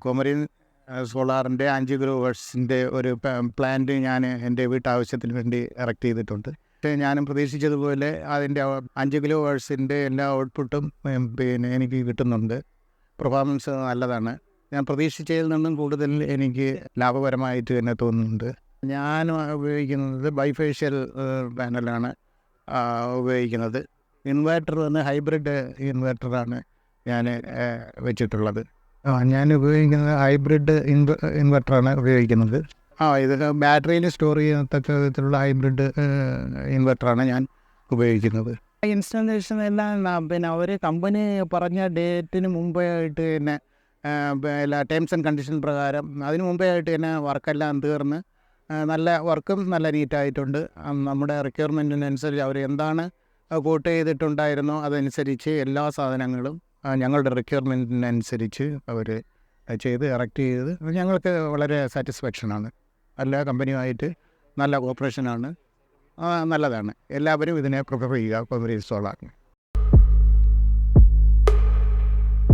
കുമരിൻ സോളാറിൻ്റെ 5 കിലോവാട്ട്സിൻ്റെ ഒരു പ്ലാന്റ് ഞാൻ എൻ്റെ വീട്ടാവശ്യത്തിന് വേണ്ടി എറക്റ്റ് ചെയ്തിട്ടുണ്ട്. പക്ഷേ ഞാനും പ്രതീക്ഷിച്ചതുപോലെ അതിൻ്റെ 5 കിലോവാട്ട്സിൻ്റെ എല്ലാ ഔട്ട്പുട്ടും പിന്നെ എനിക്ക് കിട്ടുന്നുണ്ട്. പെർഫോമൻസ് നല്ലതാണ്. ഞാൻ പ്രതീക്ഷിച്ചതിൽ നിന്നും കൂടുതൽ എനിക്ക് ലാഭകരമായിട്ട് തന്നെ തോന്നുന്നുണ്ട്. ഞാൻ ഉപയോഗിക്കുന്നത് ബൈഫേഷ്യൽ പാനലാണ് ഉപയോഗിക്കുന്നത്. ഇൻവേർട്ടർ വന്ന് ഹൈബ്രിഡ് ഇൻവേർട്ടറാണ് ഞാൻ വെച്ചിട്ടുള്ളത്. ഞാൻ ഉപയോഗിക്കുന്നത് ഹൈബ്രിഡ് ഇൻവെർട്ടറാണ് ഉപയോഗിക്കുന്നത്. ഇത് ബാറ്ററിയിൽ സ്റ്റോർ ചെയ്യത്തക്ക വിധത്തിലുള്ള ഹൈബ്രിഡ് ഇൻവെർട്ടറാണ് ഞാൻ ഉപയോഗിക്കുന്നത്. ഇൻസ്റ്റലേഷൻ എല്ലാം പിന്നെ അവർ കമ്പനി പറഞ്ഞ ഡേറ്റിന് മുമ്പേ ആയിട്ട് തന്നെ എല്ലാ ടേംസ് ആൻഡ് കണ്ടീഷൻ പ്രകാരം അതിന് മുമ്പേ ആയിട്ട് തന്നെ വർക്കെല്ലാം തീർന്ന് നല്ല വർക്കും നല്ല നീറ്റായിട്ടുണ്ട്. നമ്മുടെ റിക്വയർമെൻറ്റിനനുസരിച്ച് അവർ എന്താണ് കോട്ട് ചെയ്തിട്ടുണ്ടായിരുന്നോ അതനുസരിച്ച് എല്ലാ സാധനങ്ങളും ഞങ്ങളുടെ റിക്വയർമെൻറ്റിനനുസരിച്ച് അവർ ചെയ്ത് എറക്റ്റ് ചെയ്ത് ഞങ്ങൾക്ക് വളരെ സാറ്റിസ്ഫാക്ഷനാണ്. എല്ലാ കമ്പനിയുമായിട്ട് നല്ല കോപ്പറേഷനാണ്. നല്ലതാണ്. എല്ലാവരും ഇതിനെ പ്രിഫർ ചെയ്യുക കുമരി സോളാറിന്.